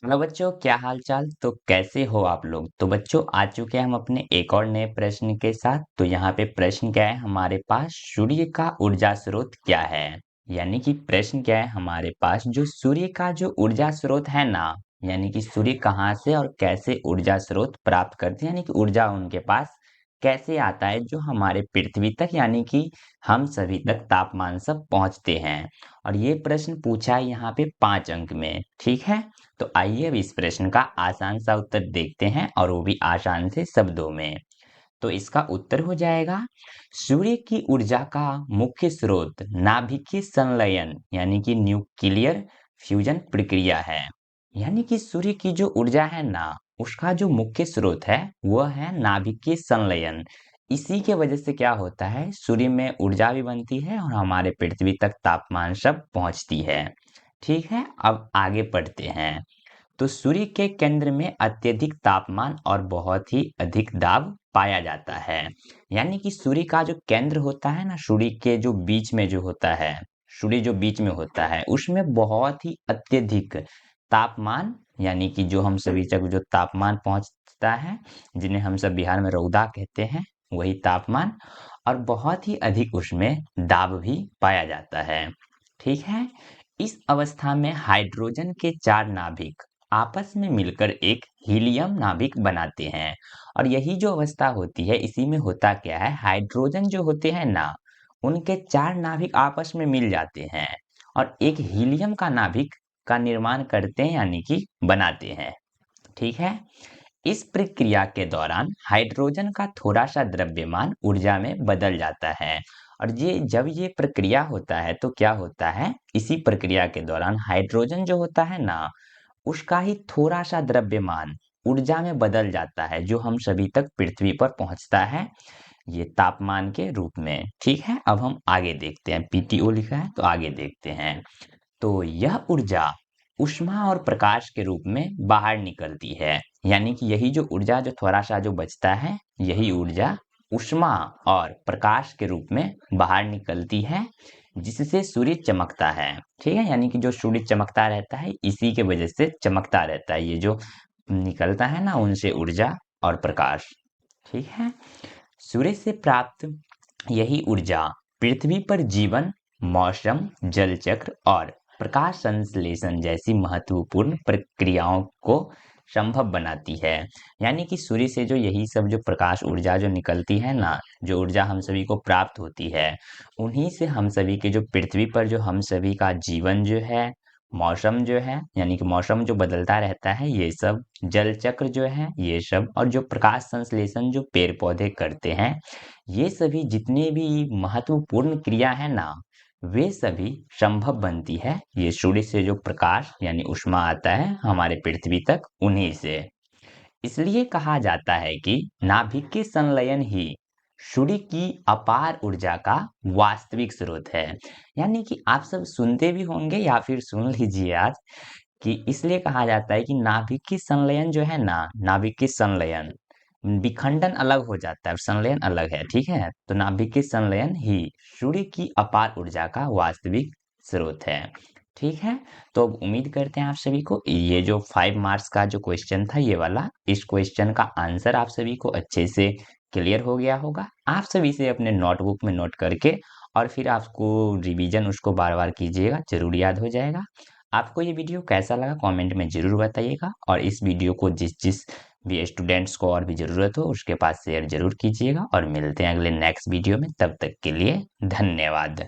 Hello बच्चों, क्या हाल चाल। तो कैसे हो आप लोग। तो बच्चों, आ चुके हैं हम अपने एक और नए प्रश्न के साथ। तो यहाँ पे प्रश्न क्या है हमारे पास, सूर्य का ऊर्जा स्रोत क्या है। यानी कि प्रश्न क्या है हमारे पास, जो सूर्य का जो ऊर्जा स्रोत है ना, यानी कि सूर्य कहाँ से और कैसे ऊर्जा स्रोत प्राप्त करते हैं, यानी कि ऊर्जा उनके पास कैसे आता है जो हमारे पृथ्वी तक, यानी कि हम सभी तक तापमान सब पहुंचते हैं। और ये प्रश्न पूछा है यहाँ पे 5 अंक में, ठीक है। तो आइए अब इस प्रश्न का आसान सा उत्तर देखते हैं, और वो भी आसान से शब्दों में। तो इसका उत्तर हो जाएगा, सूर्य की ऊर्जा का मुख्य स्रोत नाभिकीय संलयन यानी कि न्यूक्लियर फ्यूजन प्रक्रिया है। यानी कि सूर्य की जो ऊर्जा है ना, उसका जो मुख्य स्रोत है वह है नाभिकीय संलयन। इसी के वजह से क्या होता है, सूर्य में ऊर्जा भी बनती है और हमारे पृथ्वी तक तापमान सब पहुंचती है। ठीक है, अब आगे बढ़ते हैं। तो सूर्य के केंद्र में अत्यधिक तापमान और बहुत ही अधिक दाब पाया जाता है। यानी कि सूर्य का जो केंद्र होता है ना, सूर्य के जो बीच में जो होता है, सूर्य जो बीच में होता है उसमें बहुत ही अत्यधिक तापमान, यानी कि जो हम सभी तक जो तापमान पहुंचता है, जिन्हें हम सब बिहार में रौदा कहते हैं, वही तापमान, और बहुत ही अधिक उसमें दाब भी पाया जाता है। ठीक है। इस अवस्था में हाइड्रोजन के 4 नाभिक आपस में मिलकर एक हीलियम नाभिक बनाते हैं। और यही जो अवस्था होती है, इसी में होता क्या है, हाइड्रोजन जो होते हैं ना, उनके 4 नाभिक आपस में मिल जाते हैं और एक हीलियम का नाभिक का निर्माण करते हैं, यानी कि बनाते हैं। ठीक है। इस प्रक्रिया के दौरान हाइड्रोजन का थोड़ा सा द्रव्यमान ऊर्जा में बदल जाता है। और ये जब ये प्रक्रिया होता है तो क्या होता है, इसी प्रक्रिया के दौरान हाइड्रोजन जो होता है ना, उसका ही थोड़ा सा द्रव्यमान ऊर्जा में बदल जाता है, जो हम सभी तक पृथ्वी पर पहुंचता है ये तापमान के रूप में। ठीक है, अब हम आगे देखते हैं, पीटीओ लिखा है तो आगे देखते हैं। तो यह ऊर्जा ऊष्मा और प्रकाश के रूप में बाहर निकलती है। यानी कि यही जो ऊर्जा जो थोड़ा सा जो बचता है, यही ऊर्जा ऊष्मा और प्रकाश के रूप में बाहर निकलती है, जिससे सूर्य चमकता है। ठीक है, यानी कि जो सूर्य चमकता रहता है, इसी के वजह से चमकता रहता है, ये जो निकलता है ना उनसे ऊर्जा और प्रकाश। ठीक है। सूर्य से प्राप्त यही ऊर्जा पृथ्वी पर जीवन, मौसम, जल चक्र और प्रकाश संश्लेषण जैसी महत्वपूर्ण प्रक्रियाओं को संभव बनाती है। यानी कि सूर्य से जो यही सब जो प्रकाश ऊर्जा जो निकलती है ना, जो ऊर्जा हम सभी को प्राप्त होती है, उन्हीं से हम सभी के जो पृथ्वी पर जो हम सभी का जीवन जो है, मौसम जो है, यानी कि मौसम जो बदलता रहता है ये सब, जल चक्र जो है ये सब, और जो प्रकाश संश्लेषण जो पेड़ पौधे करते हैं, ये सभी जितने भी महत्वपूर्ण क्रिया है ना, वे सभी संभव बनती है ये सूर्य से जो प्रकाश यानी ऊष्मा आता है हमारे पृथ्वी तक, उन्हीं से। इसलिए कहा जाता है कि नाभिकीय संलयन ही सूर्य की अपार ऊर्जा का वास्तविक स्रोत है। यानी कि आप सब सुनते भी होंगे या फिर सुन लीजिए आज, कि इसलिए कहा जाता है कि नाभिकीय संलयन जो है ना, नाभिकीय संलयन, विखंडन अलग हो जाता है, संलयन अलग है। ठीक है, तो नाभिकीय संलयन ही सूर्य की अपार ऊर्जा का वास्तविक स्रोत है। ठीक है। तो अब उम्मीद करते हैं आप सभी को ये जो 5 मार्क्स का जो क्वेश्चन था ये वाला, इस क्वेश्चन का आंसर आप सभी को अच्छे से क्लियर हो गया होगा। आप सभी से अपने नोटबुक में नोट करके और फिर आपको रिवीजन उसको बार बार कीजिएगा, जरूर याद हो जाएगा। आपको ये वीडियो कैसा लगा कमेंट में ज़रूर बताइएगा, और इस वीडियो को जिस जिस भी स्टूडेंट्स को और भी ज़रूरत हो उसके पास शेयर ज़रूर कीजिएगा। और मिलते हैं अगले नेक्स्ट वीडियो में, तब तक के लिए धन्यवाद।